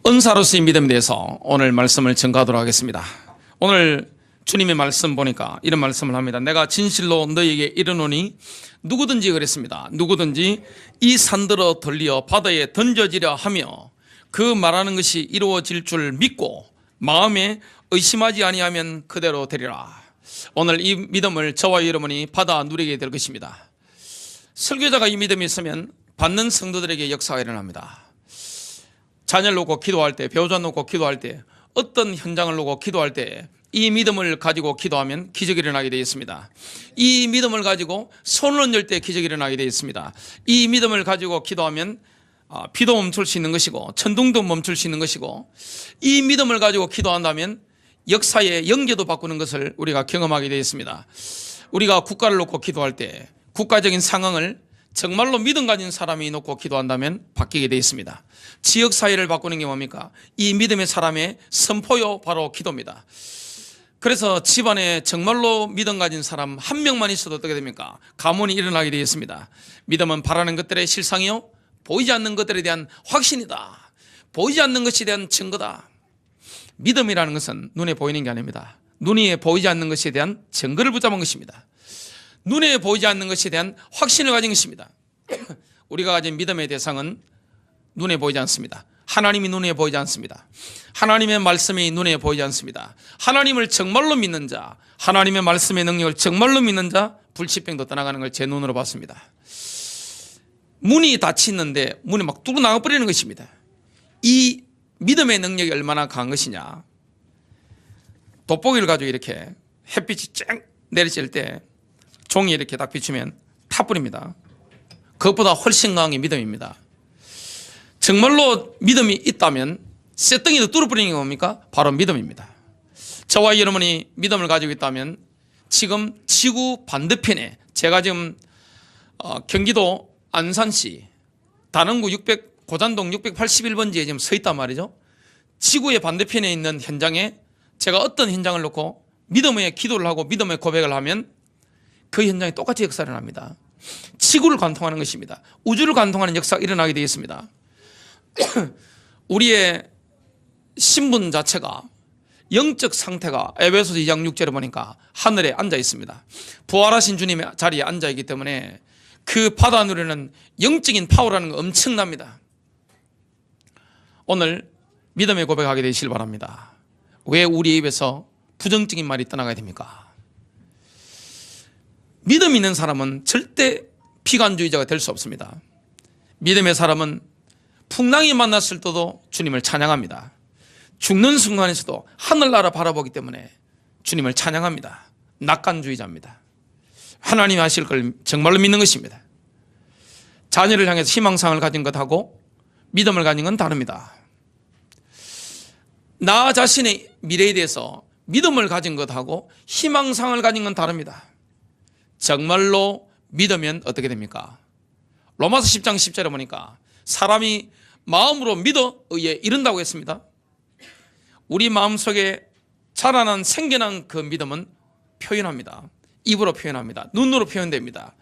은사로서의 믿음에 대해서 오늘 말씀을 전가하도록 하겠습니다. 오늘 주님의 말씀 보니까 이런 말씀을 합니다. 내가 진실로 너희에게 이르노니 누구든지 그랬습니다. 누구든지 이 산들어 들리어 바다에 던져지려 하며 그 말하는 것이 이루어질 줄 믿고 마음에 의심하지 아니하면 그대로 되리라. 오늘 이 믿음을 저와 여러분이 받아 누리게 될 것입니다. 설교자가 이 믿음이 있으면 받는 성도들에게 역사가 일어납니다. 자녀를 놓고 기도할 때, 배우자 놓고 기도할 때, 어떤 현장을 놓고 기도할 때 이 믿음을 가지고 기도하면 기적이 일어나게 되어 있습니다. 이 믿음을 가지고 손을 열 때 기적이 일어나게 되어 있습니다. 이 믿음을 가지고 기도하면 비도 멈출 수 있는 것이고 천둥도 멈출 수 있는 것이고, 이 믿음을 가지고 기도한다면 역사의 영계도 바꾸는 것을 우리가 경험하게 되어 있습니다. 우리가 국가를 놓고 기도할 때 국가적인 상황을 정말로 믿음 가진 사람이 놓고 기도한다면 바뀌게 되어 있습니다. 지역사회를 바꾸는 게 뭡니까? 이 믿음의 사람의 선포요 바로 기도입니다. 그래서 집안에 정말로 믿음 가진 사람 한 명만 있어도 어떻게 됩니까? 가문이 일어나게 되어 있습니다. 믿음은 바라는 것들의 실상이요 보이지 않는 것들에 대한 확신이다. 보이지 않는 것에 대한 증거다. 믿음이라는 것은 눈에 보이는 게 아닙니다. 눈에 보이지 않는 것에 대한 증거를 붙잡은 것입니다. 눈에 보이지 않는 것에 대한 확신을 가진 것입니다. 우리가 가진 믿음의 대상은 눈에 보이지 않습니다. 하나님이 눈에 보이지 않습니다. 하나님의 말씀이 눈에 보이지 않습니다. 하나님을 정말로 믿는 자, 하나님의 말씀의 능력을 정말로 믿는 자, 불치병도 떠나가는 걸 제 눈으로 봤습니다. 문이 닫히는데 문이 막 뚫어 나가버리는 것입니다. 이 믿음의 능력이 얼마나 강한 것이냐. 돋보기를 가지고 이렇게 햇빛이 쫙 내리칠 때 종이 이렇게 딱 비추면 타버립니다. 그것보다 훨씬 강한 게 믿음입니다. 정말로 믿음이 있다면 쇳덩이도 뚫어버리는 게 뭡니까? 바로 믿음입니다. 저와 여러분이 믿음을 가지고 있다면 지금 지구 반대편에, 제가 지금 경기도 안산시 단원구 고잔동 681번지에 지금 서 있단 말이죠. 지구의 반대편에 있는 현장에 제가 어떤 현장을 놓고 믿음의 기도를 하고 믿음의 고백을 하면 그 현장에 똑같이 역사가 일어납니다. 지구를 관통하는 것입니다. 우주를 관통하는 역사가 일어나게 되어 있습니다. 우리의 신분 자체가, 영적 상태가 에베소서 2장 6절에 보니까 하늘에 앉아 있습니다. 부활하신 주님의 자리에 앉아 있기 때문에 그 받아 누리는 영적인 파워라는 거 엄청납니다. 오늘 믿음의 고백하게 되시길 바랍니다. 왜 우리 입에서 부정적인 말이 떠나가야 됩니까? 믿음 있는 사람은 절대 비관주의자가 될 수 없습니다. 믿음의 사람은 풍랑이 만났을 때도 주님을 찬양합니다. 죽는 순간에서도 하늘나라 바라보기 때문에 주님을 찬양합니다. 낙관주의자입니다. 하나님이 하실 걸 정말로 믿는 것입니다. 자녀를 향해서 희망상을 가진 것하고 믿음을 가진 건 다릅니다. 나 자신의 미래에 대해서 믿음을 가진 것하고 희망상을 가진 건 다릅니다. 정말로 믿으면 어떻게 됩니까? 로마서 10장 10절에 보니까 사람이 마음으로 믿어 의에 이른다고 했습니다. 우리 마음속에 자라난 생겨난 그 믿음은 표현합니다. 입으로 표현합니다. 눈으로 표현됩니다.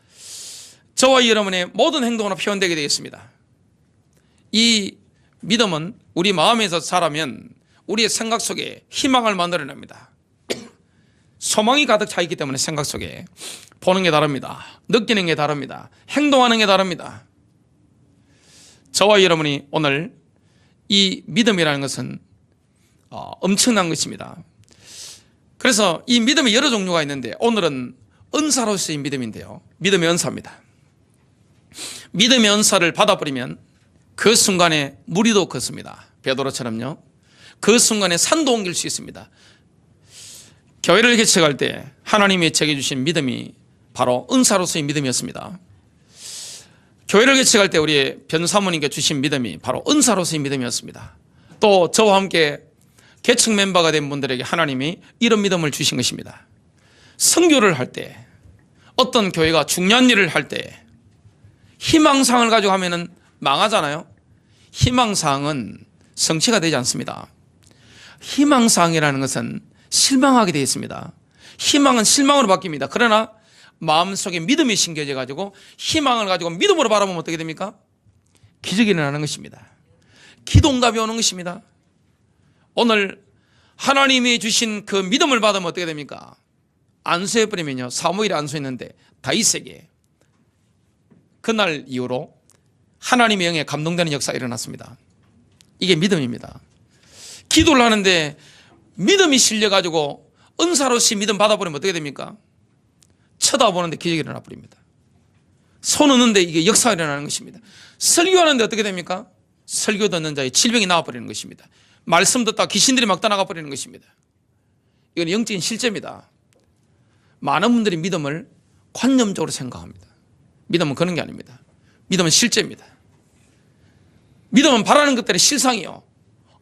저와 여러분의 모든 행동으로 표현되게 되겠습니다. 이 믿음은 우리 마음에서 자라면 우리의 생각 속에 희망을 만들어냅니다. 소망이 가득 차 있기 때문에 생각 속에 보는 게 다릅니다. 느끼는 게 다릅니다. 행동하는 게 다릅니다. 저와 여러분이 오늘 이 믿음이라는 것은 엄청난 것입니다. 그래서 이 믿음의 여러 종류가 있는데 오늘은 은사로서의 믿음인데요. 믿음의 은사입니다. 믿음의 은사를 받아버리면 그 순간에 무리도 걷습니다. 베드로처럼요. 그 순간에 산도 옮길 수 있습니다. 교회를 개척할 때 하나님이 제게 주신 믿음이 바로 은사로서의 믿음이었습니다. 교회를 개척할 때 우리 변사모님께 주신 믿음이 바로 은사로서의 믿음이었습니다. 또 저와 함께 개척 멤버가 된 분들에게 하나님이 이런 믿음을 주신 것입니다. 선교를 할 때, 어떤 교회가 중요한 일을 할 때 희망사항을 가지고 하면은 망하잖아요. 희망사항은 성취가 되지 않습니다. 희망사항이라는 것은 실망하게 되어 있습니다. 희망은 실망으로 바뀝니다. 그러나 마음속에 믿음이 심겨져 가지고 희망을 가지고 믿음으로 바라보면 어떻게 됩니까? 기적이 일어나는 것입니다. 기도응답이 오는 것입니다. 오늘 하나님이 주신 그 믿음을 받으면 어떻게 됩니까? 안수해버리면요, 사무엘이 안수했는데 다윗에게 그날 이후로 하나님의 영에 감동되는 역사가 일어났습니다. 이게 믿음입니다. 기도를 하는데 믿음이 실려가지고 은사로서 믿음 받아버리면 어떻게 됩니까? 쳐다보는데 기적이 일어나 버립니다. 손 얻는데 이게 역사가 일어나는 것입니다. 설교하는데 어떻게 됩니까? 설교 듣는 자의 질병이 나와버리는 것입니다. 말씀 듣다 귀신들이 막 떠나가 버리는 것입니다. 이건 영적인 실제입니다. 많은 분들이 믿음을 관념적으로 생각합니다. 믿음은 그런 게 아닙니다. 믿음은 실제입니다. 믿음은 바라는 것들의 실상이요,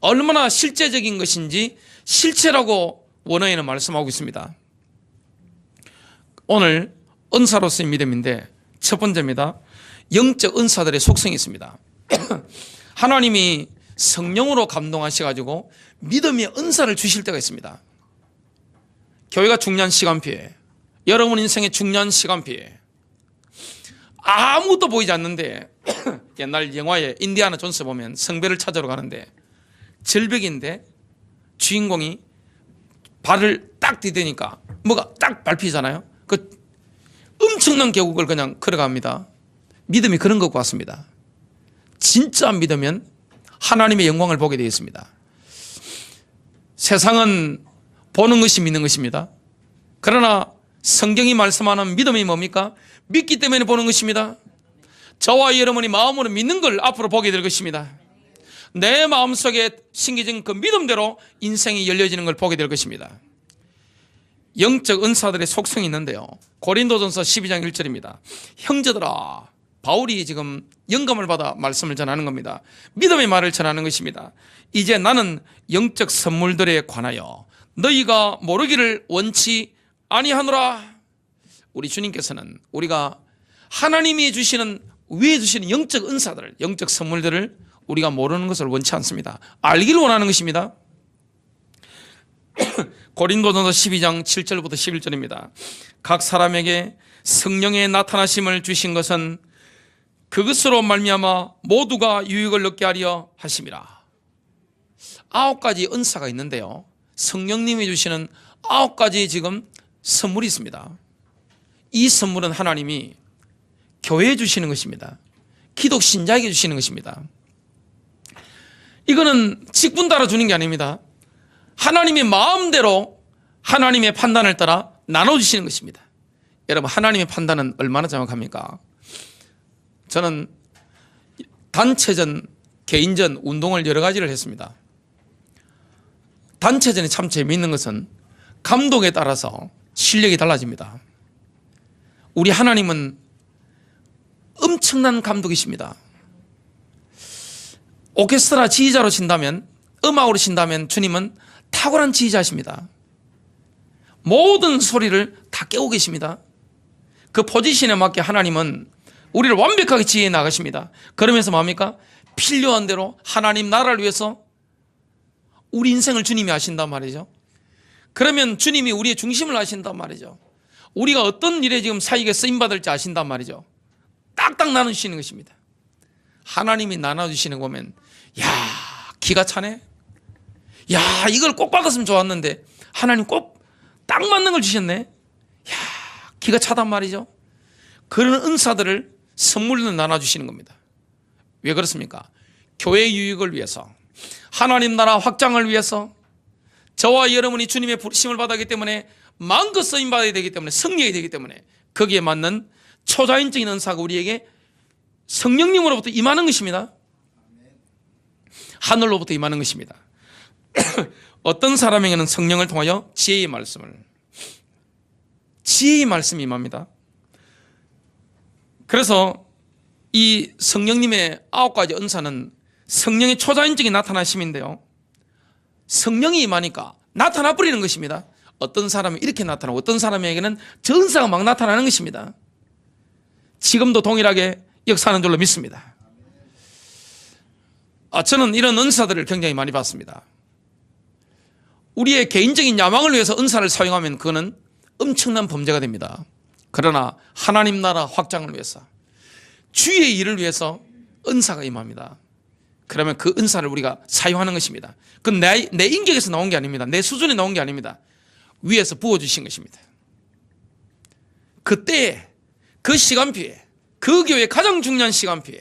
얼마나 실제적인 것인지 실체라고 원어에는 말씀하고 있습니다. 오늘 은사로서의 믿음인데 첫 번째입니다. 영적 은사들의 속성이 있습니다. 하나님이 성령으로 감동하셔가지고 믿음의 은사를 주실 때가 있습니다. 교회가 중요한 시간표에, 여러분 인생의 중요한 시간표에 아무것도 보이지 않는데 옛날 영화에 인디아나 존스 보면 성배를 찾으러 가는데 절벽인데 주인공이 발을 딱 디디니까 뭐가 딱 밟히잖아요. 그 엄청난 계곡을 그냥 걸어갑니다. 믿음이 그런 것 같습니다. 진짜 믿으면 하나님의 영광을 보게 되어 있습니다. 세상은 보는 것이 믿는 것입니다. 그러나 성경이 말씀하는 믿음이 뭡니까? 믿기 때문에 보는 것입니다. 저와 여러분이 마음으로 믿는 걸 앞으로 보게 될 것입니다. 내 마음속에 심겨진 그 믿음대로 인생이 열려지는 걸 보게 될 것입니다. 영적 은사들의 속성이 있는데요, 고린도전서 12장 1절입니다. 형제들아, 바울이 지금 영감을 받아 말씀을 전하는 겁니다. 믿음의 말을 전하는 것입니다. 이제 나는 영적 선물들에 관하여 너희가 모르기를 원치 아니하노라. 우리 주님께서는 우리가 하나님이 주시는, 위에 주시는 영적 은사들, 영적 선물들을 우리가 모르는 것을 원치 않습니다. 알기를 원하는 것입니다. 고린도전서 12장 7절부터 11절입니다. 각 사람에게 성령의 나타나심을 주신 것은 그것으로 말미암아 모두가 유익을 얻게 하려 하심이라. 9가지 은사가 있는데요, 성령님이 주시는 9가지 지금 선물이 있습니다. 이 선물은 하나님이 교회에 주시는 것입니다. 기독 신자에게 주시는 것입니다. 이거는 직분 따라 주는 게 아닙니다. 하나님의 마음대로 하나님의 판단을 따라 나눠주시는 것입니다. 여러분, 하나님의 판단은 얼마나 정확합니까? 저는 단체전, 개인전, 운동을 여러 가지를 했습니다. 단체전이 참 재미있는 것은 감독에 따라서 실력이 달라집니다. 우리 하나님은 엄청난 감독이십니다. 오케스트라 지휘자로 신다면, 음악으로 신다면 주님은 탁월한 지휘자십니다. 모든 소리를 다 깨우고 계십니다. 그 포지션에 맞게 하나님은 우리를 완벽하게 지휘해 나가십니다. 그러면서 뭡니까? 필요한 대로 하나님 나라를 위해서 우리 인생을 주님이 아신단 말이죠. 그러면 주님이 우리의 중심을 아신단 말이죠. 우리가 어떤 일에 지금 사역에 쓰임받을지 아신단 말이죠. 딱딱 나눠주시는 것입니다. 하나님이 나눠주시는 거 보면, 야, 기가 차네. 야, 이걸 꼭 받았으면 좋았는데 하나님 꼭 딱 맞는 걸 주셨네. 야, 기가 차단 말이죠. 그런 은사들을 선물로 나눠주시는 겁니다. 왜 그렇습니까? 교회의 유익을 위해서, 하나님 나라 확장을 위해서, 저와 여러분이 주님의 부르심을 받았기 때문에 마음껏 쓰임받아야 되기 때문에, 승리해야 되기 때문에 거기에 맞는 초자연적인 은사가 우리에게 성령님으로부터 임하는 것입니다. 하늘로부터 임하는 것입니다. 어떤 사람에게는 성령을 통하여 지혜의 말씀이 임합니다. 그래서 이 성령님의 9가지 은사는 성령의 초자연적인 나타나심인데요, 성령이 임하니까 나타나 버리는 것입니다. 어떤 사람은 이렇게 나타나고 어떤 사람에게는 저 은사가 막 나타나는 것입니다. 지금도 동일하게 역사하는 줄로 믿습니다. 저는 이런 은사들을 굉장히 많이 받습니다. 우리의 개인적인 야망을 위해서 은사를 사용하면 그거는 엄청난 범죄가 됩니다. 그러나 하나님 나라 확장을 위해서, 주의 일을 위해서 은사가 임합니다. 그러면 그 은사를 우리가 사용하는 것입니다. 그건 내 인격에서 나온 게 아닙니다. 내 수준에 나온 게 아닙니다. 위에서 부어주신 것입니다. 그때 그 시간표에, 그 교회의 가장 중요한 시간표에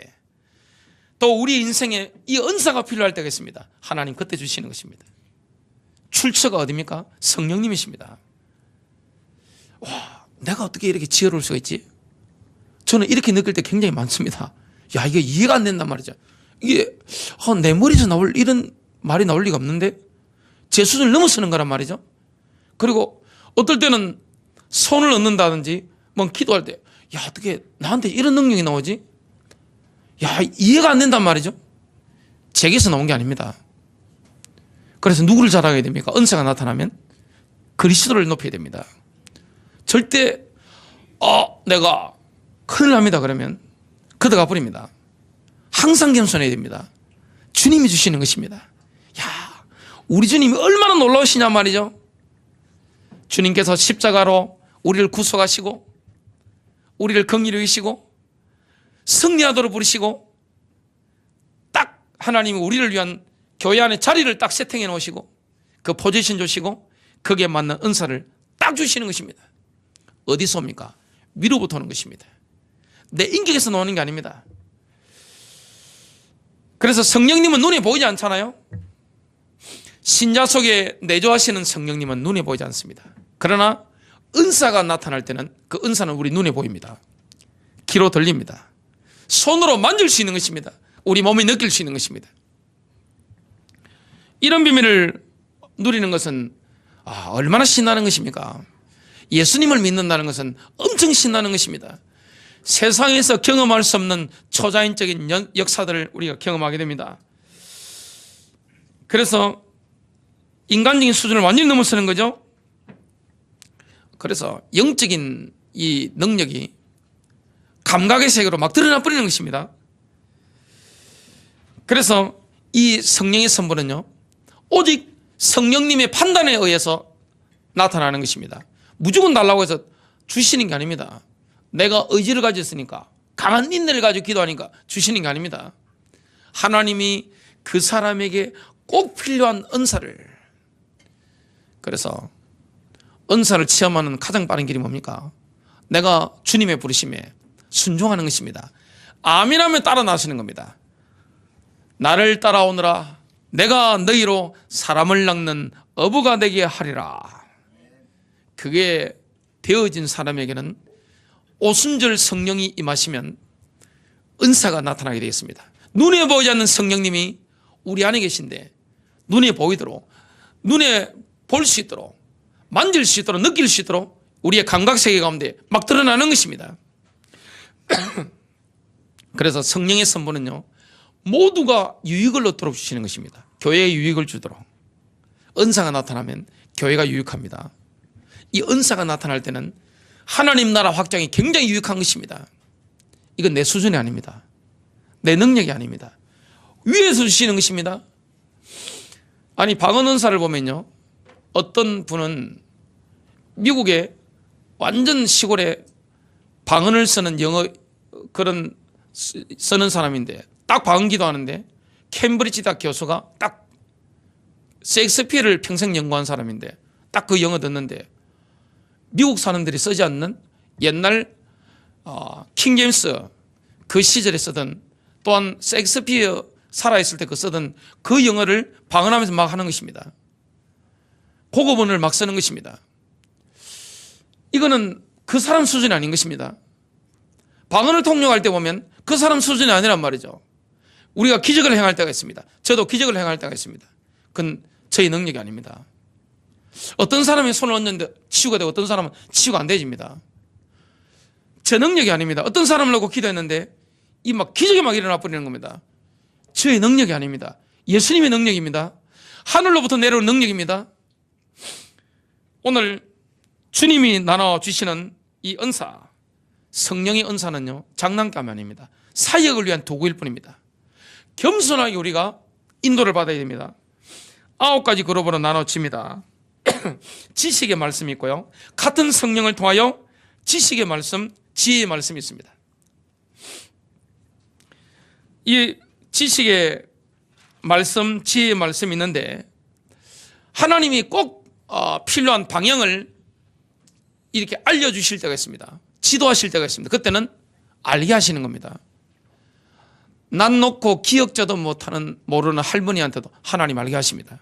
또 우리 인생에 이 은사가 필요할 때가 있습니다. 하나님 그때 주시는 것입니다. 출처가 어디입니까? 성령님이십니다. 와, 내가 어떻게 이렇게 지혜로울 수가 있지? 저는 이렇게 느낄 때 굉장히 많습니다. 야, 이게 이해가 안 된단 말이죠. 이게 내 머리에서 나올 이런 말이 나올 리가 없는데 제 수준을 넘어서는 거란 말이죠. 그리고 어떨 때는 손을 얻는다든지 뭐 기도할 때, 야, 어떻게 나한테 이런 능력이 나오지? 야, 이해가 안 된단 말이죠. 제게서 나온 게 아닙니다. 그래서 누구를 자랑해야 됩니까? 은사가 나타나면 그리스도를 높여야 됩니다. 절대 내가 큰일 납니다 그러면 그들가 버립니다. 항상 겸손해야 됩니다. 주님이 주시는 것입니다. 야, 우리 주님이 얼마나 놀라우시냐 말이죠. 주님께서 십자가로 우리를 구속하시고 우리를 긍휼히 여기시고 승리하도록 부르시고 딱 하나님이 우리를 위한 교회 안에 자리를 딱 세팅해 놓으시고 그 포지션 주시고 거기에 맞는 은사를 딱 주시는 것입니다. 어디서 옵니까? 위로부터 오는 것입니다. 내 인격에서 나오는 게 아닙니다. 그래서 성령님은 눈에 보이지 않잖아요. 신자 속에 내조하시는 성령님은 눈에 보이지 않습니다. 그러나 은사가 나타날 때는 그 은사는 우리 눈에 보입니다. 귀로 들립니다. 손으로 만질 수 있는 것입니다. 우리 몸이 느낄 수 있는 것입니다. 이런 비밀을 누리는 것은 얼마나 신나는 것입니까? 예수님을 믿는다는 것은 엄청 신나는 것입니다. 세상에서 경험할 수 없는 초자연적인 역사들을 우리가 경험하게 됩니다. 그래서 인간적인 수준을 완전히 넘어서는 거죠. 그래서 영적인 이 능력이 감각의 세계로 막 드러나 버리는 것입니다. 그래서 이 성령의 선물은요, 오직 성령님의 판단에 의해서 나타나는 것입니다. 무조건 달라고 해서 주시는 게 아닙니다. 내가 의지를 가졌으니까, 강한 인내를 가지고 기도하니까 주시는 게 아닙니다. 하나님이 그 사람에게 꼭 필요한 은사를, 그래서 은사를 체험하는 가장 빠른 길이 뭡니까? 내가 주님의 부르심에 순종하는 것입니다. 아멘하면 따라 나서는 겁니다. 나를 따라오느라 내가 너희로 사람을 낚는 어부가 되게 하리라. 그게 되어진 사람에게는 오순절 성령이 임하시면 은사가 나타나게 되겠습니다. 눈에 보이지 않는 성령님이 우리 안에 계신데 눈에 보이도록, 눈에 볼 수 있도록, 만질 수 있도록, 느낄 수 있도록 우리의 감각세계 가운데 막 드러나는 것입니다. 그래서 성령의 선물은요, 모두가 유익을 얻도록 주시는 것입니다. 교회에 유익을 주도록. 은사가 나타나면 교회가 유익합니다. 이 은사가 나타날 때는 하나님 나라 확장이 굉장히 유익한 것입니다. 이건 내 수준이 아닙니다. 내 능력이 아닙니다. 위에서 주시는 것입니다. 아니, 방언 은사를 보면요, 어떤 분은 미국의 완전 시골에 방언을 쓰는 영어 그런 쓰는 사람인데, 딱 방언기도 하는데, 캠브리지 대학 교수가 딱 셰익스피어를 평생 연구한 사람인데 딱 그 영어 듣는데 미국 사람들이 쓰지 않는 옛날 킹 제임스 그 시절에 쓰던, 또한 셰익스피어 살아있을 때 그 쓰던 그 영어를 방언하면서 막 하는 것입니다. 고급언을 막 쓰는 것입니다. 이거는 그 사람 수준이 아닌 것입니다. 방언을 통역할 때 보면 그 사람 수준이 아니란 말이죠. 우리가 기적을 행할 때가 있습니다. 저도 기적을 행할 때가 있습니다. 그건 저희 능력이 아닙니다. 어떤 사람이 손을 얹는데 치유가 되고 어떤 사람은 치유가 안 되집니다. 제 능력이 아닙니다. 어떤 사람을 놓고 기도했는데 이 막 기적이 막 일어나 버리는 겁니다. 저의 능력이 아닙니다. 예수님의 능력입니다. 하늘로부터 내려온 능력입니다. 오늘 주님이 나눠주시는 이 은사, 성령의 은사는요, 장난감이 아닙니다. 사역을 위한 도구일 뿐입니다. 겸손하게 우리가 인도를 받아야 됩니다. 9가지 그룹으로 나눠집니다. 지식의 말씀이 있고요, 같은 성령을 통하여 지식의 말씀, 지혜의 말씀이 있습니다. 이 지식의 말씀, 지혜의 말씀이 있는데 하나님이 꼭 필요한 방향을 이렇게 알려주실 때가 있습니다. 지도하실 때가 있습니다. 그때는 알게 하시는 겁니다. 난 놓고 기억자도 못하는 모르는 할머니한테도 하나님 알게 하십니다.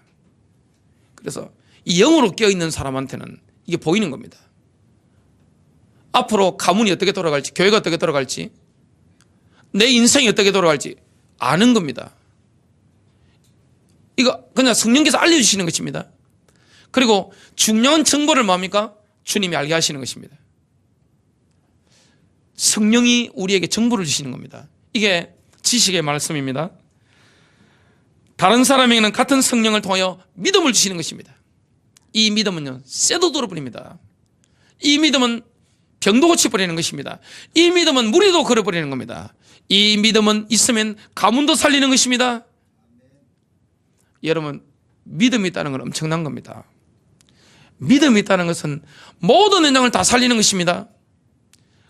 그래서 이 영으로 깨어있는 사람한테는 이게 보이는 겁니다. 앞으로 가문이 어떻게 돌아갈지, 교회가 어떻게 돌아갈지, 내 인생이 어떻게 돌아갈지 아는 겁니다. 이거 그냥 성령께서 알려주시는 것입니다. 그리고 중요한 정보를 뭡니까? 주님이 알게 하시는 것입니다. 성령이 우리에게 정보를 주시는 겁니다. 이게 지식의 말씀입니다. 다른 사람에게는 같은 성령을 통하여 믿음을 주시는 것입니다. 이 믿음은요, 쇠도 들어버립니다. 이 믿음은 병도 고쳐버리는 것입니다. 이 믿음은 무리도 걸어버리는 겁니다. 이 믿음은 있으면 가문도 살리는 것입니다. 여러분, 믿음이 있다는 건 엄청난 겁니다. 믿음이 있다는 것은 모든 현장을 다 살리는 것입니다.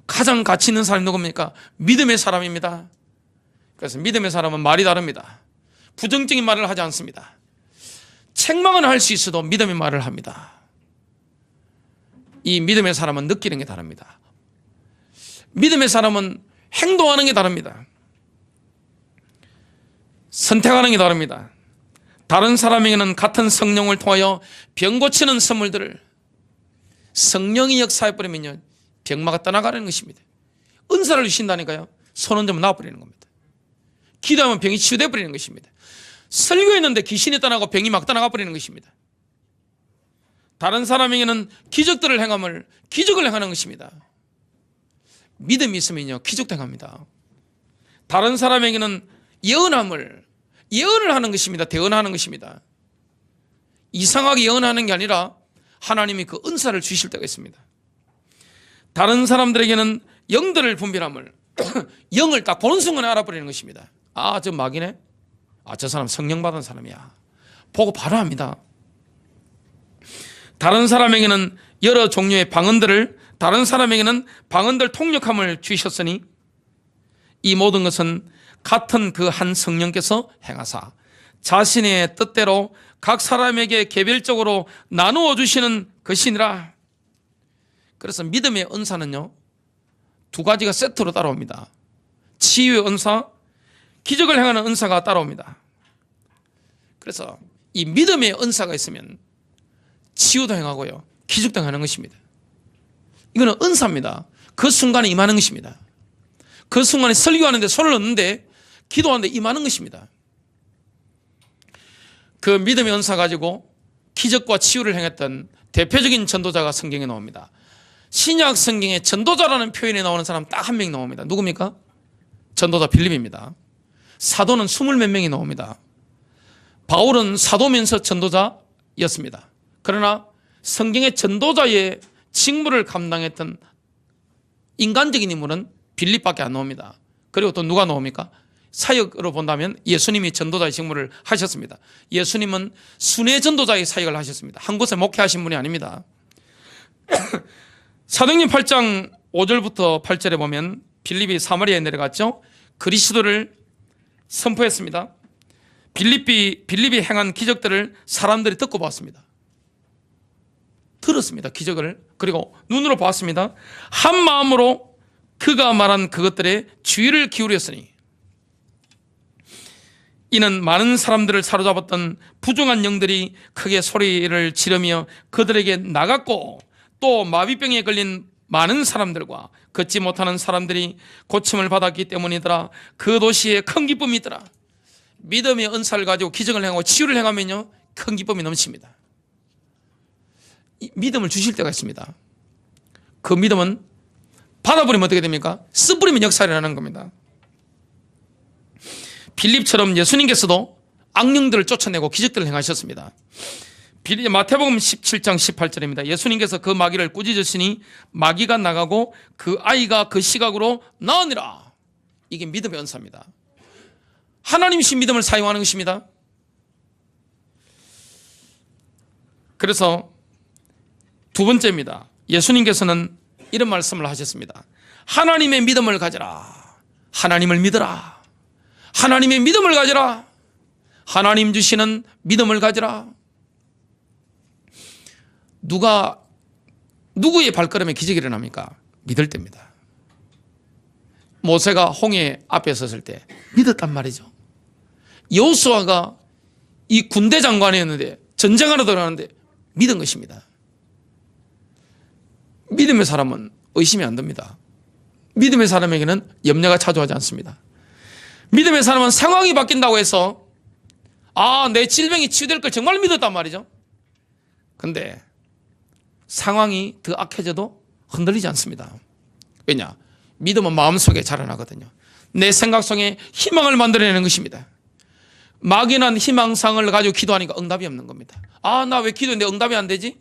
가장 가치 있는 사람이 누굽니까? 믿음의 사람입니다. 그래서 믿음의 사람은 말이 다릅니다. 부정적인 말을 하지 않습니다. 책망은 할 수 있어도 믿음의 말을 합니다. 이 믿음의 사람은 느끼는 게 다릅니다. 믿음의 사람은 행동하는 게 다릅니다. 선택하는 게 다릅니다. 다른 사람에게는 같은 성령을 통하여 병 고치는 선물들을 성령이 역사해버리면요, 병마가 떠나가는 것입니다. 은사를 주신다니까요, 손 얹으면 나와버리는 겁니다. 기도하면 병이 치유되어버리는 것입니다. 설교했는데 귀신이 떠나고 병이 막 떠나가버리는 것입니다. 다른 사람에게는 기적들을 행함을 기적을 행하는 것입니다. 믿음이 있으면요, 기적도 행합니다. 다른 사람에게는 예언을 하는 것입니다. 대언하는 것입니다. 이상하게 예언하는 게 아니라 하나님이 그 은사를 주실 때가 있습니다. 다른 사람들에게는 영들을 분별함을 영을 딱 보는 순간에 알아버리는 것입니다. 아, 저 마귀네? 아, 저 사람 성령 받은 사람이야. 보고 바로 합니다. 다른 사람에게는 여러 종류의 방언들을, 다른 사람에게는 방언들 통역함을 주셨으니 이 모든 것은 같은 그 한 성령께서 행하사 자신의 뜻대로 각 사람에게 개별적으로 나누어 주시는 것이니라. 그래서 믿음의 은사는요, 두 가지가 세트로 따라옵니다. 치유의 은사, 기적을 행하는 은사가 따라옵니다. 그래서 이 믿음의 은사가 있으면 치유도 행하고요, 기적도 행하는 것입니다. 이거는 은사입니다. 그 순간에 임하는 것입니다. 그 순간에 설교하는데 손을 넣는데, 기도하는데 임하는 것입니다. 그 믿음의 은사 가지고 기적과 치유를 행했던 대표적인 전도자가 성경에 나옵니다. 신약 성경에 전도자라는 표현이 나오는 사람 딱 한 명 나옵니다. 누굽니까? 전도자 빌립입니다. 사도는 20몇 명이 나옵니다. 바울은 사도면서 전도자였습니다. 그러나 성경의 전도자의 직무를 감당했던 인간적인 인물은 빌립밖에 안 나옵니다. 그리고 또 누가 나옵니까? 사역으로 본다면 예수님이 전도자의 직무를 하셨습니다. 예수님은 순회 전도자의 사역을 하셨습니다. 한 곳에 목회하신 분이 아닙니다. 사도행전 8장 5절부터 8절에 보면 빌립이 사마리아에 내려갔죠. 그리스도를 선포했습니다. 빌립이 행한 기적들을 사람들이 듣고 봤습니다. 들었습니다. 기적을. 그리고 눈으로 봤습니다. 한 마음으로 그가 말한 그것들에 주의를 기울였으니 이는 많은 사람들을 사로잡았던 부정한 영들이 크게 소리를 지르며 그들에게 나갔고, 또 마비병에 걸린 많은 사람들과 걷지 못하는 사람들이 고침을 받았기 때문이더라. 그 도시에 큰 기쁨이 있더라. 믿음의 은사를 가지고 기적을 행하고 치유를 행하면요, 큰 기쁨이 넘칩니다. 믿음을 주실 때가 있습니다. 그 믿음은 받아버리면 어떻게 됩니까? 써버리면 역사를 하는 겁니다. 빌립처럼 예수님께서도 악령들을 쫓아내고 기적들을 행하셨습니다. 마태복음 17장 18절입니다. 예수님께서 그 마귀를 꾸짖으시니 마귀가 나가고 그 아이가 그 시각으로 나으니라. 이게 믿음의 은사입니다. 하나님이신 믿음을 사용하는 것입니다. 그래서 두 번째입니다. 예수님께서는 이런 말씀을 하셨습니다. 하나님의 믿음을 가져라. 하나님을 믿어라. 하나님의 믿음을 가져라. 하나님 주시는 믿음을 가지라. 누구의 발걸음에 기적이 일어납니까? 믿을 때입니다. 모세가 홍해 앞에 섰을 때 믿었단 말이죠. 여호수아가 이 군대 장관이었는데 전쟁하러 들어가는데 믿은 것입니다. 믿음의 사람은 의심이 안 듭니다. 믿음의 사람에게는 염려가 차지하지 않습니다. 믿음의 사람은 상황이 바뀐다고 해서 내 질병이 치유될 걸 정말 믿었단 말이죠. 근데 상황이 더 악해져도 흔들리지 않습니다. 왜냐? 믿음은 마음속에 자라나거든요. 내 생각 속에 희망을 만들어내는 것입니다. 막연한 희망상을 가지고 기도하니까 응답이 없는 겁니다. 나 왜 기도했는데 응답이 안 되지?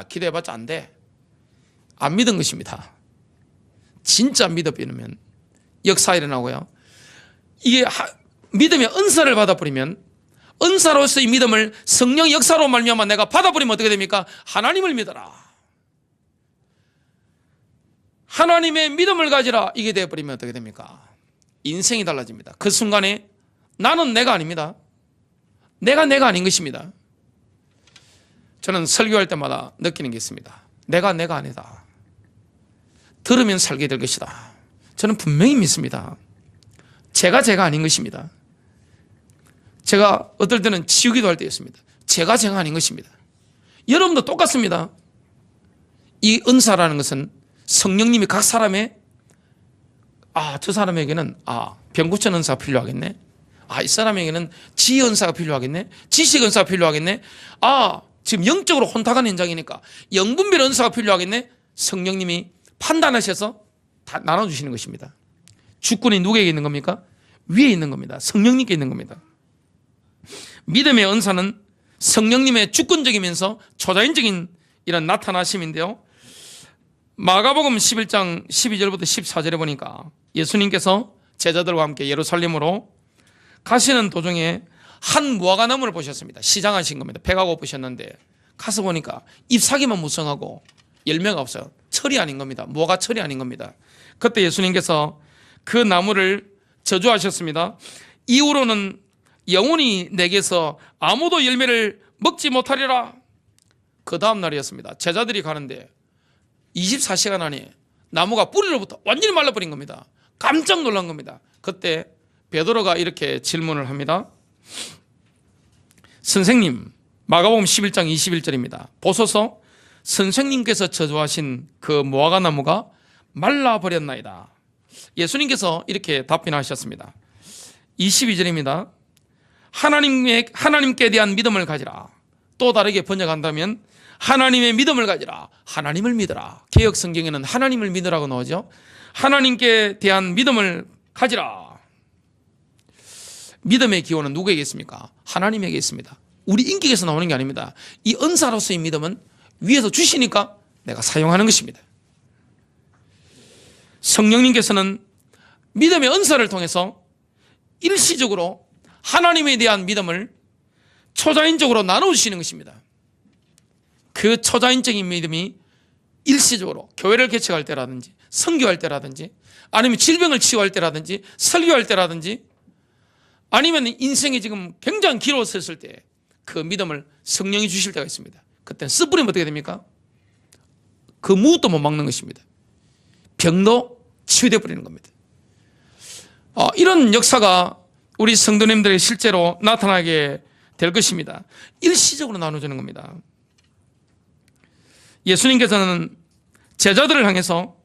기도해봤자 안 돼. 안 믿은 것입니다. 진짜 믿어버리면 역사 일어나고요. 이게 믿음의 은사를 받아버리면 은사로서의 믿음을 성령 역사로 말미암아 내가 받아버리면 어떻게 됩니까? 하나님을 믿어라. 하나님의 믿음을 가지라. 이게 되어버리면 어떻게 됩니까? 인생이 달라집니다. 그 순간에 나는 내가 아닙니다. 내가 아닌 것입니다. 저는 설교할 때마다 느끼는 게 있습니다. 내가 아니다. 들으면 살게 될 것이다. 저는 분명히 믿습니다. 제가 아닌 것입니다. 제가 어떨 때는 치우기도 할 때였습니다. 제가 아닌 것입니다. 여러분도 똑같습니다. 이 은사라는 것은 성령님이 각 사람의 저 사람에게는 병 고치는 은사가 필요하겠네. 이 사람에게는 지혜 은사가 필요하겠네. 지식 은사가 필요하겠네. 지금 영적으로 혼탁한 현장이니까 영분별 은사가 필요하겠네. 성령님이 판단하셔서 다 나눠주시는 것입니다. 주권이 누구에게 있는 겁니까? 위에 있는 겁니다. 성령님께 있는 겁니다. 믿음의 은사는 성령님의 주권적이면서 초자연적인 이런 나타나심인데요. 마가복음 11장 12절부터 14절에 보니까 예수님께서 제자들과 함께 예루살렘으로 가시는 도중에 한 무화과나무를 보셨습니다. 시장하신 겁니다. 배가 고프셨는데 가서 보니까 잎사귀만 무성하고 열매가 없어요. 철이 아닌 겁니다. 무화과 철이 아닌 겁니다. 그때 예수님께서 그 나무를 저주하셨습니다. 이후로는 영원히 내게서 아무도 열매를 먹지 못하리라. 그 다음 날이었습니다. 제자들이 가는데 24시간 안에 나무가 뿌리로부터 완전히 말라버린 겁니다. 깜짝 놀란 겁니다. 그때 베드로가 이렇게 질문을 합니다. 선생님, 마가복음 11장 21절입니다. 보소서, 선생님께서 저주하신 그 무화과 나무가 말라버렸나이다. 예수님께서 이렇게 답변하셨습니다. 22절입니다. 하나님께 대한 믿음을 가지라. 또 다르게 번역한다면 하나님의 믿음을 가지라. 하나님을 믿어라. 개역 성경에는 하나님을 믿으라고 나오죠. 하나님께 대한 믿음을 가지라. 믿음의 기호는 누구에게 있습니까? 하나님에게 있습니다. 우리 인격에서 나오는 게 아닙니다. 이 은사로서의 믿음은 위에서 주시니까 내가 사용하는 것입니다. 성령님께서는 믿음의 은사를 통해서 일시적으로 하나님에 대한 믿음을 초자연적으로 나눠주시는 것입니다. 그 초자연적인 믿음이 일시적으로 교회를 개척할 때라든지 선교할 때라든지 아니면 질병을 치유할 때라든지 설교할 때라든지 아니면 인생이 지금 굉장히 길어졌을 때 그 믿음을 성령이 주실 때가 있습니다. 그때는 쓰뿌리면 어떻게 됩니까? 그 무엇도 못 막는 것입니다. 병도 치유되어 버리는 겁니다. 이런 역사가 우리 성도님들의 실제로 나타나게 될 것입니다. 일시적으로 나눠주는 겁니다. 예수님께서는 제자들을 향해서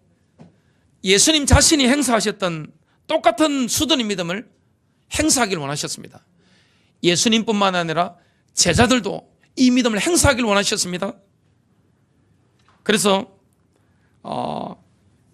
예수님 자신이 행사하셨던 똑같은 수준의 믿음을 행사하기를 원하셨습니다. 예수님뿐만 아니라 제자들도 이 믿음을 행사하기를 원하셨습니다. 그래서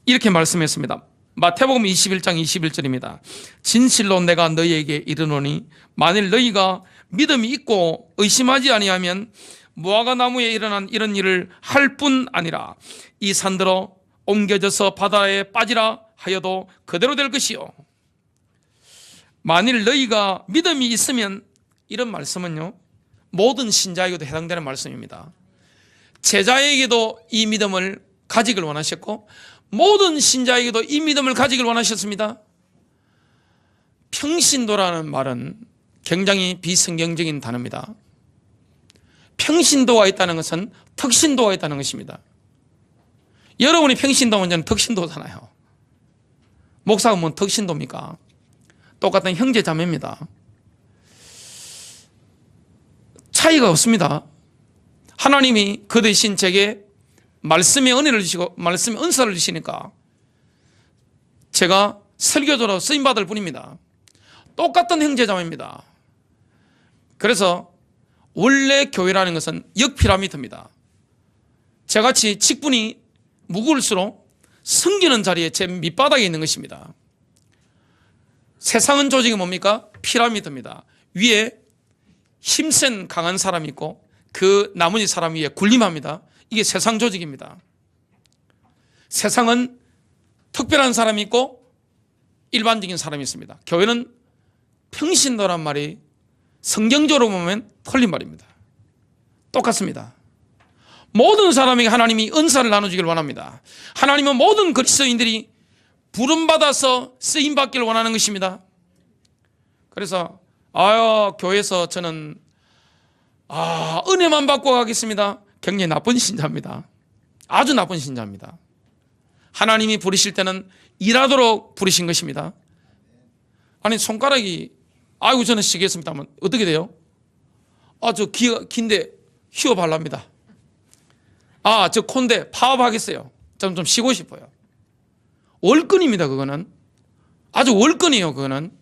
이렇게 말씀했습니다. 마태복음 21장 21절입니다. 진실로 내가 너희에게 이르노니 만일 너희가 믿음이 있고 의심하지 아니하면 무화과 나무에 일어난 이런 일을 할 뿐 아니라 이 산들어 옮겨져서 바다에 빠지라 하여도 그대로 될 것이요. 만일 너희가 믿음이 있으면, 이런 말씀은요 모든 신자에게도 해당되는 말씀입니다. 제자에게도 이 믿음을 가지길 원하셨고 모든 신자에게도 이 믿음을 가지길 원하셨습니다. 평신도라는 말은 굉장히 비성경적인 단어입니다. 평신도가 있다는 것은 턱신도가 있다는 것입니다. 여러분이 평신도면 저는 턱신도잖아요. 목사가 뭔 턱신도입니까? 똑같은 형제 자매입니다. 차이가 없습니다. 하나님이 그 대신 제게 말씀의 은혜를 주시고 말씀의 은사를 주시니까 제가 설교자로 쓰임받을 뿐입니다. 똑같은 형제자매입니다. 그래서 원래 교회라는 것은 역피라미드입니다. 저같이 직분이 무거울수록 섬기는 자리에 제 밑바닥에 있는 것입니다. 세상은 조직이 뭡니까? 피라미드입니다. 위에 힘센 강한 사람이 있고 그 나머지 사람 위에 군림합니다. 이게 세상 조직입니다. 세상은 특별한 사람이 있고 일반적인 사람이 있습니다. 교회는 평신도란 말이 성경적으로 보면 틀린 말입니다. 똑같습니다. 모든 사람에게 하나님이 은사를 나눠주길 원합니다. 하나님은 모든 그리스도인들이 부름받아서 쓰임받기를 원하는 것입니다. 그래서 교회에서 저는 은혜만 받고 가겠습니다. 굉장히 나쁜 신자입니다. 아주 나쁜 신자입니다. 하나님이 부르실 때는 일하도록 부르신 것입니다. 아니 손가락이 저는 쉬겠습니다 하면 어떻게 돼요? 저 귀가 긴데 휘어발랍니다. 저 콘데 파업하겠어요. 저는 좀 쉬고 싶어요. 월권입니다. 그거는 아주 월권이에요. 그거는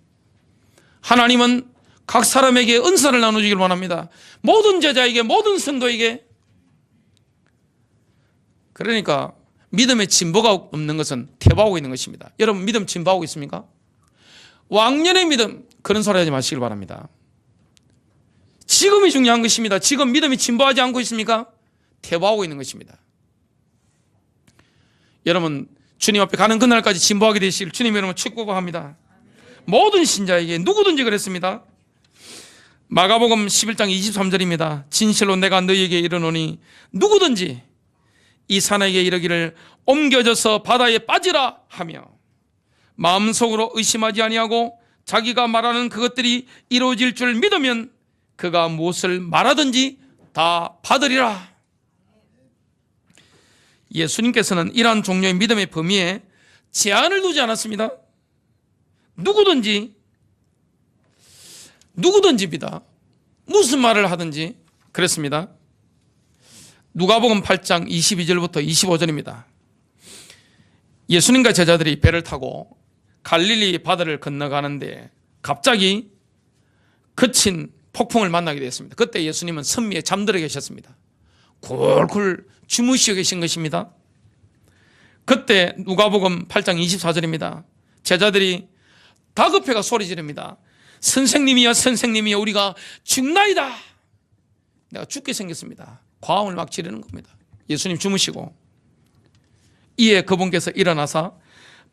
하나님은 각 사람에게 은사를 나눠주길 원합니다. 모든 제자에게 모든 성도에게. 그러니까 믿음의 진보가 없는 것은 퇴보하고 있는 것입니다. 여러분 믿음 진보하고 있습니까? 왕년의 믿음 그런 소리 하지 마시길 바랍니다. 지금이 중요한 것입니다. 지금 믿음이 진보하지 않고 있습니까? 퇴보하고 있는 것입니다. 여러분 주님 앞에 가는 그날까지 진보하게 되시길 주님 여러분 축복합니다. 모든 신자에게 누구든지 그랬습니다. 마가복음 11장 23절입니다. 진실로 내가 너희에게 이르노니 누구든지 이 산에게 이르기를 옮겨져서 바다에 빠지라 하며 마음속으로 의심하지 아니하고 자기가 말하는 그것들이 이루어질 줄 믿으면 그가 무엇을 말하든지 다 받으리라. 예수님께서는 이러한 종류의 믿음의 범위에 제한을 두지 않았습니다. 누구든지입니다. 무슨 말을 하든지 그랬습니다. 누가복음 8장 22절부터 25절입니다. 예수님과 제자들이 배를 타고 갈릴리 바다를 건너가는데 갑자기 거친 폭풍을 만나게 되었습니다. 그때 예수님은 선 위에 잠들어 계셨습니다. 굴굴 주무시고 계신 것입니다. 그때 누가복음 8장 24절입니다. 제자들이 다급해가 소리 지릅니다. 선생님이여 선생님이여 우리가 죽나이다. 내가 죽게 생겼습니다. 과음을 막 지르는 겁니다. 예수님 주무시고 이에 그분께서 일어나사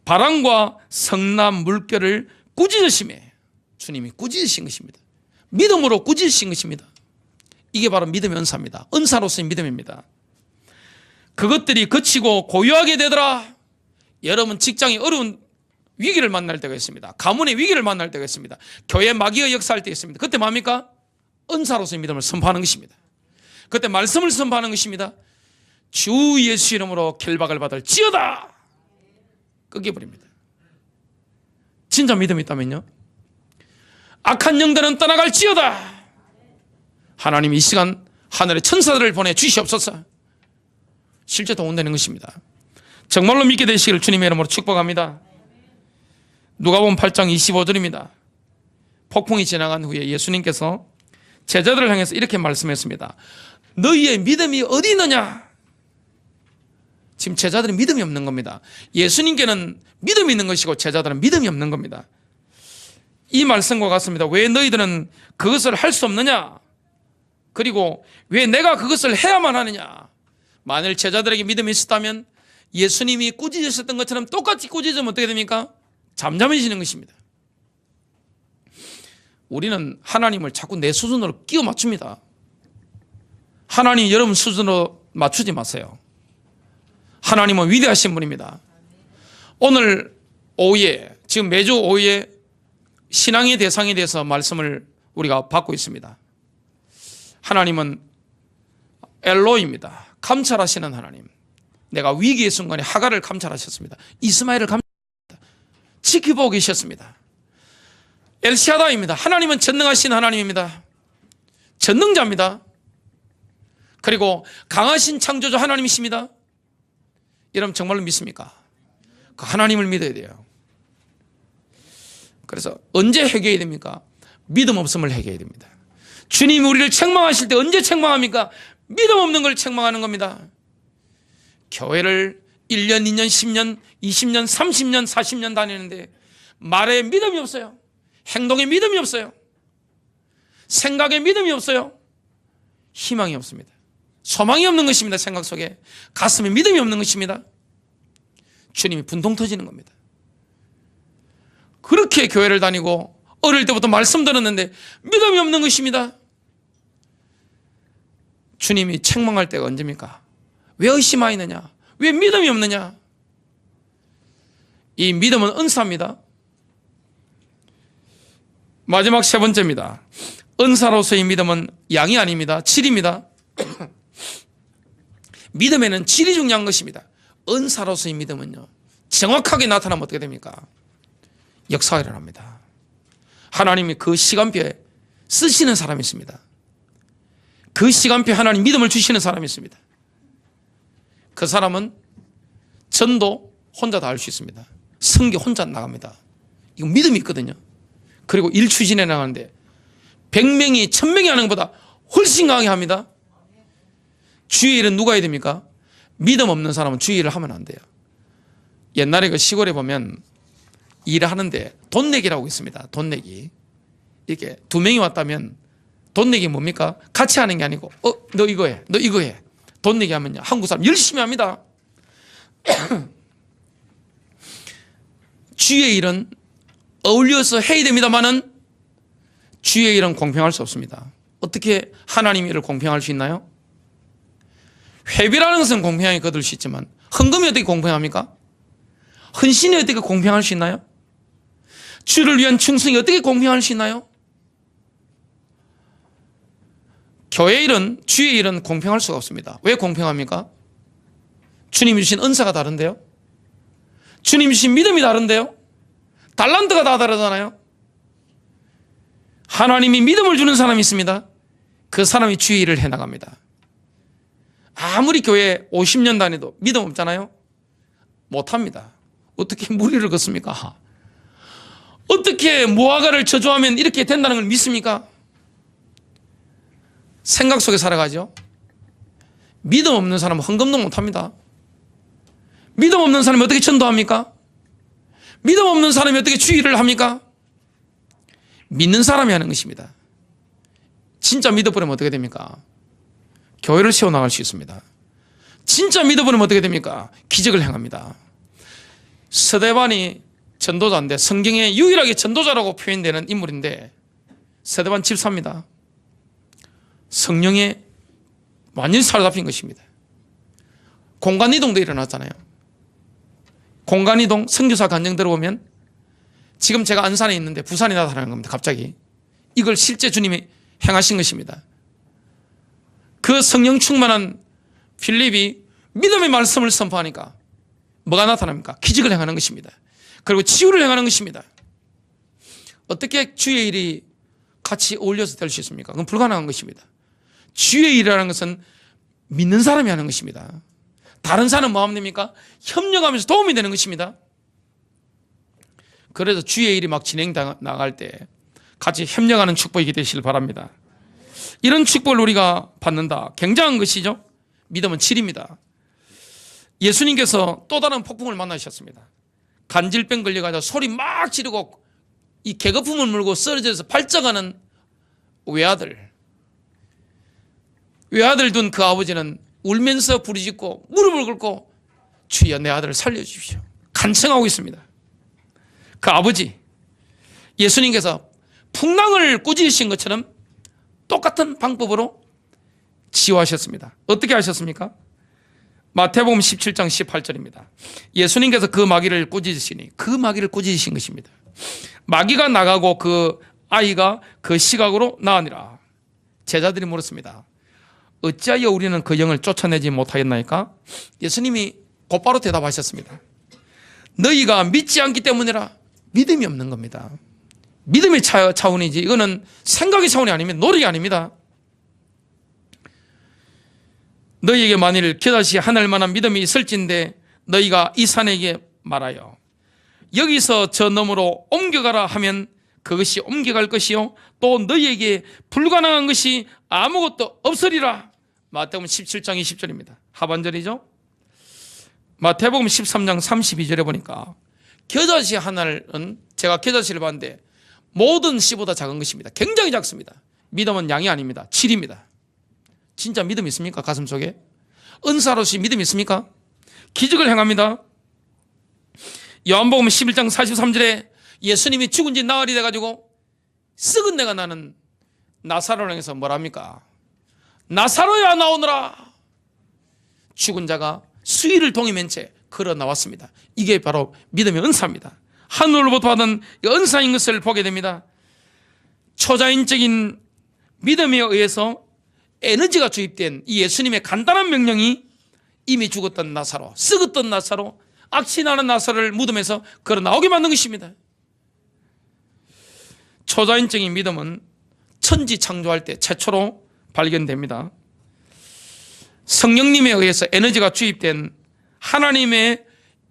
바람과 성남 물결을 꾸짖으시매 주님이 꾸짖으신 것입니다. 믿음으로 꾸짖으신 것입니다. 이게 바로 믿음의 은사입니다. 은사로서의 믿음입니다. 그것들이 그치고 고요하게 되더라. 여러분 직장이 어려운 위기를 만날 때가 있습니다. 가문의 위기를 만날 때가 있습니다. 교회 마귀가 역사할 때 있습니다. 그때 뭡니까? 은사로서의 믿음을 선포하는 것입니다. 그때 말씀을 선포하는 것입니다. 주 예수 이름으로 결박을 받을 지어다. 끄겨버립니다. 진짜 믿음이 있다면요. 악한 영들은 떠나갈 지어다. 하나님 이 시간 하늘의 천사들을 보내 주시옵소서. 실제 도움되는 것입니다. 정말로 믿게 되시기를 주님의 이름으로 축복합니다. 누가복음 8장 25절입니다. 폭풍이 지나간 후에 예수님께서 제자들을 향해서 이렇게 말씀했습니다. 너희의 믿음이 어디 있느냐? 지금 제자들은 믿음이 없는 겁니다. 예수님께는 믿음이 있는 것이고 제자들은 믿음이 없는 겁니다. 이 말씀과 같습니다. 왜 너희들은 그것을 할 수 없느냐? 그리고 왜 내가 그것을 해야만 하느냐? 만일 제자들에게 믿음이 있었다면 예수님이 꾸짖으셨던 것처럼 똑같이 꾸짖으면 어떻게 됩니까? 잠잠해지는 것입니다. 우리는 하나님을 자꾸 내 수준으로 끼워 맞춥니다. 하나님 여러분 수준으로 맞추지 마세요. 하나님은 위대하신 분입니다. 오늘 오후에 지금 매주 오후에 신앙의 대상에 대해서 말씀을 우리가 받고 있습니다. 하나님은 엘로입니다. 감찰하시는 하나님. 내가 위기의 순간에 하갈을 감찰하셨습니다. 이스마엘을 감찰하셨습니다. 지켜보고 계셨습니다. 엘샤다입니다. 하나님은 전능하신 하나님입니다. 전능자입니다. 그리고 강하신 창조주 하나님이십니다. 여러분 정말로 믿습니까? 그 하나님을 믿어야 돼요. 그래서 언제 회개해야 됩니까? 믿음 없음을 회개해야 됩니다. 주님이 우리를 책망하실 때 언제 책망합니까? 믿음 없는 걸 책망하는 겁니다. 교회를 1년, 2년, 10년, 20년, 30년, 40년 다니는데 말에 믿음이 없어요. 행동에 믿음이 없어요. 생각에 믿음이 없어요. 희망이 없습니다. 소망이 없는 것입니다. 생각 속에. 가슴에 믿음이 없는 것입니다. 주님이 분통 터지는 겁니다. 그렇게 교회를 다니고 어릴 때부터 말씀 들었는데 믿음이 없는 것입니다. 주님이 책망할 때가 언제입니까? 왜 의심하느냐? 왜 믿음이 없느냐? 이 믿음은 은사입니다. 마지막 세 번째입니다. 은사로서의 믿음은 양이 아닙니다. 질입니다. 믿음에는 질이 중요한 것입니다. 은사로서의 믿음은요, 정확하게 나타나면 어떻게 됩니까? 역사가 일어납니다. 하나님이 그 시간표에 쓰시는 사람이 있습니다. 그 시간표에 하나님 믿음을 주시는 사람이 있습니다. 그 사람은 전도 혼자 다 할 수 있습니다. 선교 혼자 나갑니다. 이거 믿음이 있거든요. 그리고 일 추진해 나가는데 100명이 1000명이 하는 것보다 훨씬 강하게 합니다. 주의 일은 누가 해야 됩니까? 믿음 없는 사람은 주의 일을 하면 안 돼요. 옛날에 그 시골에 보면 일을 하는데 돈 내기라고 있습니다. 돈 내기. 이렇게 2명이 왔다면 돈 내기 뭡니까? 같이 하는 게 아니고 너 이거 해. 너 이거 해. 돈 내기 하면요, 한국 사람 열심히 합니다. 주의 일은 어울려서 해야 됩니다만은 주의 일은 공평할 수 없습니다. 어떻게 하나님 일을 공평할 수 있나요? 회비라는 것은 공평하게 거둘 수 있지만 헌금이 어떻게 공평합니까? 헌신이 어떻게 공평할 수 있나요? 주를 위한 충성이 어떻게 공평할 수 있나요? 교회 일은, 주의 일은 공평할 수가 없습니다. 왜 공평합니까? 주님이 주신 은사가 다른데요? 주님이 주신 믿음이 다른데요? 달란트가 다 다르잖아요? 하나님이 믿음을 주는 사람이 있습니다. 그 사람이 주의 일을 해나갑니다. 아무리 교회 50년 다니도 믿음 없잖아요? 못합니다. 어떻게 무리를 걷습니까? 어떻게 무화과를 저주하면 이렇게 된다는 걸 믿습니까? 생각 속에 살아가죠. 믿음 없는 사람은 헌금도 못합니다. 믿음 없는 사람이 어떻게 전도합니까? 믿음 없는 사람이 어떻게 주의를 합니까? 믿는 사람이 하는 것입니다. 진짜 믿어버리면 어떻게 됩니까? 교회를 세워나갈 수 있습니다. 진짜 믿어버리면 어떻게 됩니까? 기적을 행합니다. 스데반이 전도자인데 성경에 유일하게 전도자라고 표현되는 인물인데 스데반 집사입니다. 성령에 완전히 사로잡힌 것입니다. 공간이동도 일어났잖아요. 공간이동, 선교사 간증 들어보면 지금 제가 안산에 있는데 부산에 나타나는 겁니다. 갑자기 이걸 실제 주님이 행하신 것입니다. 그 성령 충만한 필립이 믿음의 말씀을 선포하니까 뭐가 나타납니까? 기적을 행하는 것입니다. 그리고 치유를 행하는 것입니다. 어떻게 주의 일이 같이 어울려서 될 수 있습니까? 그건 불가능한 것입니다. 주의 일이라는 것은 믿는 사람이 하는 것입니다. 다른 사람은 뭐 하면 됩니까? 협력하면서 도움이 되는 것입니다. 그래서 주의 일이 막 진행 나갈 때 같이 협력하는 축복이 되시길 바랍니다. 이런 축복을 우리가 받는다. 굉장한 것이죠. 믿음은 질입니다. 예수님께서 또 다른 폭풍을 만나셨습니다. 간질병 걸려가지고 소리 막 지르고 이 개거품을 물고 쓰러져서 발작하는 외아들 둔 그 아버지는 울면서 부르짖고 무릎을 꿇고 주여 내 아들을 살려주십시오. 간청하고 있습니다. 그 아버지, 예수님께서 풍랑을 꾸짖으신 것처럼 똑같은 방법으로 치유하셨습니다. 어떻게 하셨습니까? 마태복음 17장 18절입니다. 예수님께서 그 마귀를 꾸짖으시니 그 마귀를 꾸짖으신 것입니다. 마귀가 나가고 그 아이가 그 시각으로 나으니라. 제자들이 물었습니다. 어찌하여 우리는 그 영을 쫓아내지 못하였나이까? 예수님이 곧바로 대답하셨습니다. 너희가 믿지 않기 때문이라. 믿음이 없는 겁니다. 믿음의 차원이지 이거는 생각의 차원이 아닙니다. 노력이 아닙니다. 너희에게 만일 겨자씨 하늘만한 믿음이 있을진데 너희가 이 산에게 말하여 여기서 저 너머로 옮겨가라 하면 그것이 옮겨갈 것이요 또 너희에게 불가능한 것이 아무것도 없으리라. 마태복음 17장 20절입니다. 하반절이죠. 마태복음 13장 32절에 보니까 겨자씨 하나는 제가 겨자씨를 봤는데 모든 씨보다 작은 것입니다. 굉장히 작습니다. 믿음은 양이 아닙니다. 질입니다. 진짜 믿음 있습니까? 가슴속에 은사로서 믿음 있습니까? 기적을 행합니다. 요한복음 11장 43절에 예수님이 죽은 지 나흘이 돼가지고 썩은 내가 나는 나사로를 향해서 뭐랍니까? 나사로야 나오너라. 죽은 자가 수위를 동이맨 채 걸어 나왔습니다. 이게 바로 믿음의 은사입니다. 하늘로부터 받은 은사인 것을 보게 됩니다. 초자연적인 믿음에 의해서 에너지가 주입된 이 예수님의 간단한 명령이 이미 죽었던 나사로, 썩었던 나사로, 악취나는 나사로를 무덤에서 걸어 나오게 만든 것입니다. 초자연적인 믿음은 천지 창조할 때 최초로 발견됩니다. 성령님에 의해서 에너지가 주입된 하나님의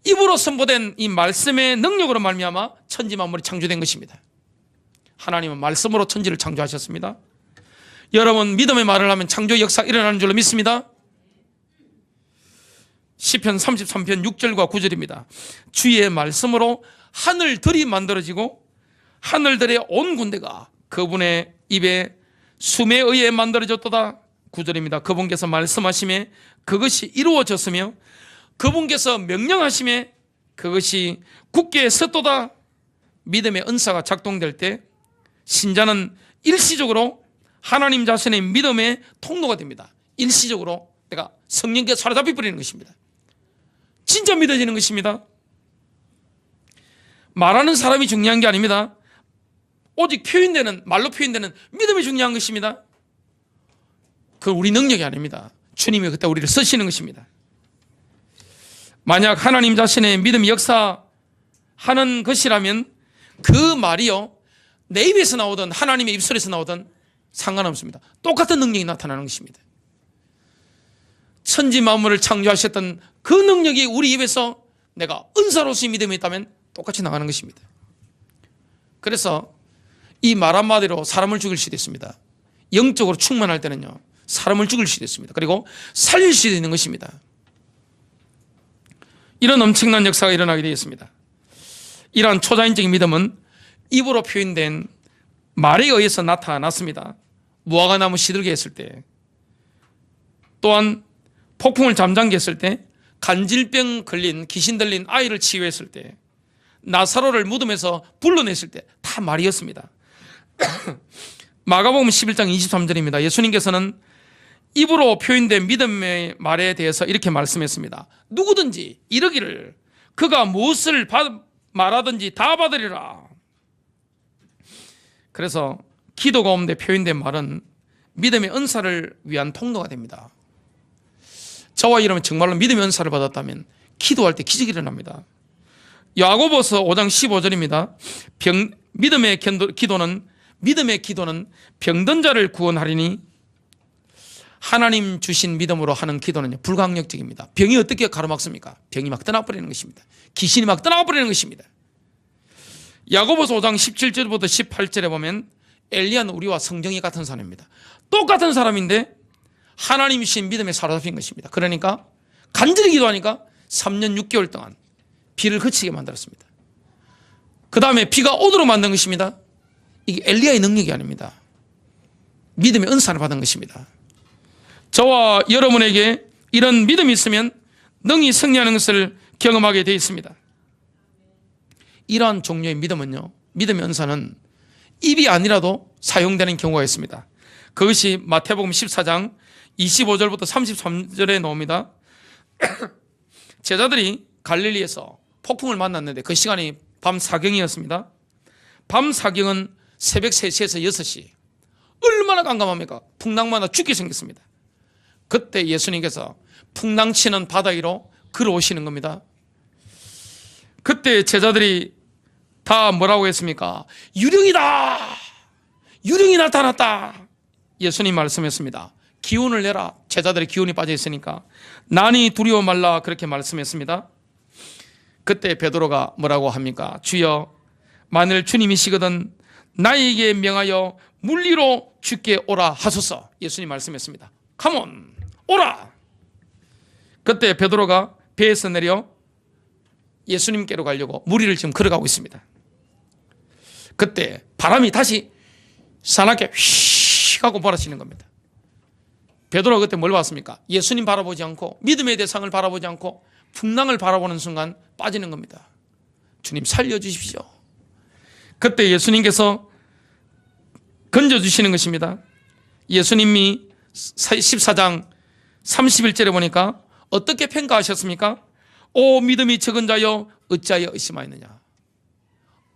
입으로 선포된 이 말씀의 능력으로 말미암아 천지 만물이 창조된 것입니다. 하나님은 말씀으로 천지를 창조하셨습니다. 여러분 믿음의 말을 하면 창조 역사 일어나는 줄로 믿습니다. 시편 33편 6절과 9절입니다. 주의 말씀으로 하늘들이 만들어지고 하늘들의 온 군대가 그분의 입에 숨에 의해 만들어졌도다. 9절입니다. 그분께서 말씀하심에 그것이 이루어졌으며 그분께서 명령하심에 그것이 굳게 섰도다. 믿음의 은사가 작동될 때 신자는 일시적으로 하나님 자신의 믿음의 통로가 됩니다. 일시적으로 내가 성령께 사로잡혀 버리는 것입니다. 진짜 믿어지는 것입니다. 말하는 사람이 중요한 게 아닙니다. 오직 표현되는, 말로 표현되는 믿음이 중요한 것입니다. 그건 우리 능력이 아닙니다. 주님이 그때 우리를 쓰시는 것입니다. 만약 하나님 자신의 믿음이 역사하는 것이라면 그 말이요 내 입에서 나오든 하나님의 입술에서 나오든 상관없습니다. 똑같은 능력이 나타나는 것입니다. 천지 만물을 창조하셨던 그 능력이 우리 입에서 내가 은사로서의 믿음이 있다면 똑같이 나가는 것입니다. 그래서 이 말 한마디로 사람을 죽일 수도 있습니다. 영적으로 충만할 때는요 사람을 죽일 수도 있습니다. 그리고 살릴 수도 있는 것입니다. 이런 엄청난 역사가 일어나게 되었습니다. 이러한 초자연적인 믿음은 입으로 표현된 말에 의해서 나타났습니다. 무화과나무 시들게 했을 때, 또한 폭풍을 잠잠게 했을 때, 간질병 걸린 귀신 들린 아이를 치유했을 때, 나사로를 무덤에서 불러냈을 때 다 말이었습니다. 마가복음 11장 23절입니다. 예수님께서는 입으로 표현된 믿음의 말에 대해서 이렇게 말씀했습니다. 누구든지 이르기를 그가 무엇을 말하든지 다 받으리라. 그래서 기도 가운데 표현된 말은 믿음의 은사를 위한 통로가 됩니다. 저와 여러분 정말로 믿음의 은사를 받았다면 기도할 때 기적이 일어납니다. 야고보서 5장 15절입니다. 믿음의 기도는 병든 자를 구원하리니 하나님 주신 믿음으로 하는 기도는 불강력적입니다. 병이 어떻게 가로막습니까? 병이 막 떠나버리는 것입니다. 귀신이 막 떠나버리는 것입니다. 야고보서 5장 17절부터 18절에 보면 엘리야는 우리와 성정이 같은 사람입니다. 똑같은 사람인데 하나님이 주신 믿음에 사로잡힌 것입니다. 그러니까 간절히 기도하니까 3년 6개월 동안 비를 그치게 만들었습니다. 그 다음에 비가 오도록 만든 것입니다. 이게 엘리야의 능력이 아닙니다. 믿음의 은사를 받은 것입니다. 저와 여러분에게 이런 믿음이 있으면 능히 승리하는 것을 경험하게 되어 있습니다. 이러한 종류의 믿음은요, 믿음의 은사는 입이 아니라도 사용되는 경우가 있습니다. 그것이 마태복음 14장 25절부터 33절에 나옵니다. 제자들이 갈릴리에서 폭풍을 만났는데 그 시간이 밤 사경이었습니다. 밤 사경은 새벽 3시에서 6시. 얼마나 깜깜합니까? 풍랑마다 죽게 생겼습니다. 그때 예수님께서 풍랑치는 바다 위로 걸어오시는 겁니다. 그때 제자들이 다 뭐라고 했습니까? 유령이다! 유령이 나타났다! 예수님 말씀했습니다. 기운을 내라. 제자들의 기운이 빠져 있으니까. 난이 두려워 말라. 그렇게 말씀했습니다. 그때 베드로가 뭐라고 합니까? 주여, 만일 주님이시거든 나에게 명하여 물리로 주께 오라 하소서. 예수님 말씀했습니다. 컴온, 오라. 그때 베드로가 배에서 내려 예수님께로 가려고 무리를 지금 걸어가고 있습니다. 그때 바람이 다시 사납게 휘 하고 몰아치는 겁니다. 베드로가 그때 뭘 봤습니까? 예수님 바라보지 않고 믿음의 대상을 바라보지 않고 풍랑을 바라보는 순간 빠지는 겁니다. 주님 살려주십시오. 그때 예수님께서 건져주시는 것입니다. 예수님이 14장 31절에 보니까 어떻게 평가하셨습니까? 오 믿음이 적은 자여 어찌하여 의심하였느냐.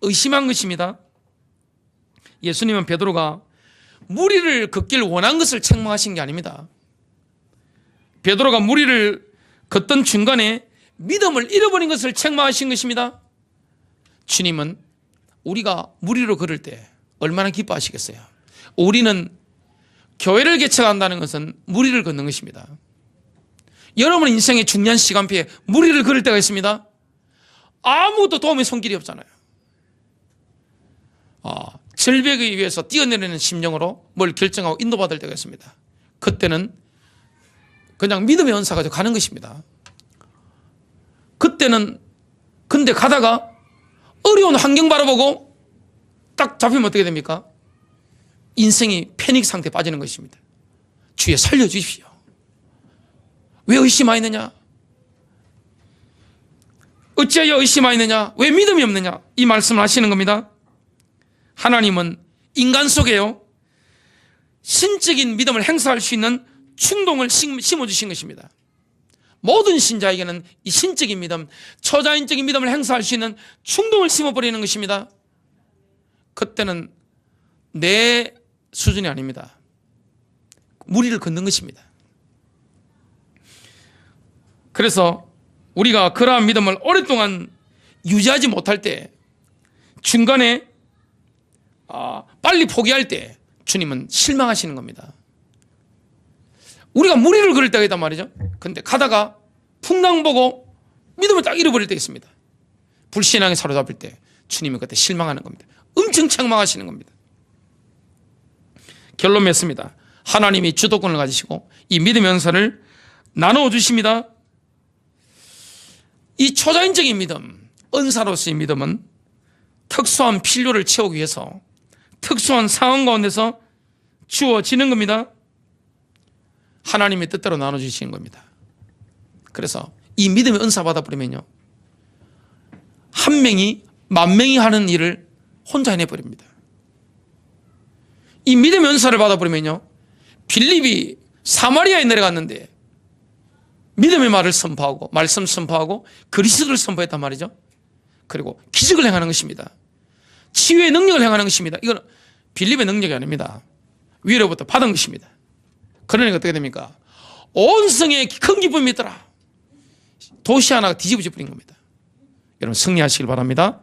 의심한 것입니다. 예수님은 베드로가 무리를 걷길 원한 것을 책망하신 게 아닙니다. 베드로가 무리를 걷던 중간에 믿음을 잃어버린 것을 책망하신 것입니다. 주님은 우리가 무리로 걸을 때 얼마나 기뻐하시겠어요? 우리는 교회를 개척한다는 것은 무리를 걷는 것입니다. 여러분 인생의 중요한 시간표에 무리를 걸을 때가 있습니다. 아무도 도움의 손길이 없잖아요. 절벽에 의해서 뛰어내리는 심령으로 뭘 결정하고 인도받을 때가 있습니다. 그때는 그냥 믿음의 은사가 가는 것입니다. 그때는 근데 가다가 어려운 환경 바라보고 딱 잡히면 어떻게 됩니까? 인생이 패닉 상태에 빠지는 것입니다. 주여 살려주십시오. 왜 의심하였느냐? 어찌하여 의심하였느냐? 왜 믿음이 없느냐? 이 말씀을 하시는 겁니다. 하나님은 인간 속에요 신적인 믿음을 행사할 수 있는 충동을 심어주신 것입니다. 모든 신자에게는 이 신적인 믿음, 초자연적인 믿음을 행사할 수 있는 충동을 심어버리는 것입니다. 그때는 내 수준이 아닙니다. 무리를 걷는 것입니다. 그래서 우리가 그러한 믿음을 오랫동안 유지하지 못할 때, 중간에 빨리 포기할 때 주님은 실망하시는 겁니다. 우리가 무리를 걸을 때가 있단 말이죠. 근데 가다가 풍랑 보고 믿음을 딱 잃어버릴 때 있습니다. 불신앙에 사로잡힐 때 주님은 그때 실망하는 겁니다. 엄청 책망하시는 겁니다. 결론 맺습니다. 하나님이 주도권을 가지시고 이 믿음의 은사를 나누어 주십니다. 이 초자연적인 믿음, 은사로서의 믿음은 특수한 필요를 채우기 위해서 특수한 상황 가운데서 주어지는 겁니다. 하나님의 뜻대로 나눠주시는 겁니다. 그래서 이 믿음의 은사 받아버리면요, 한 명이 만 명이 하는 일을 혼자 해내버립니다. 이 믿음의 은사를 받아버리면요, 빌립이 사마리아에 내려갔는데 믿음의 말을 선포하고 말씀 선포하고 그리스도를 선포했단 말이죠. 그리고 기적을 행하는 것입니다. 치유의 능력을 행하는 것입니다. 이건 빌립의 능력이 아닙니다. 위로부터 받은 것입니다. 그러니까 어떻게 됩니까? 온 성에 큰 기쁨이 있더라. 도시 하나가 뒤집어져 버린 겁니다. 여러분 승리하시길 바랍니다.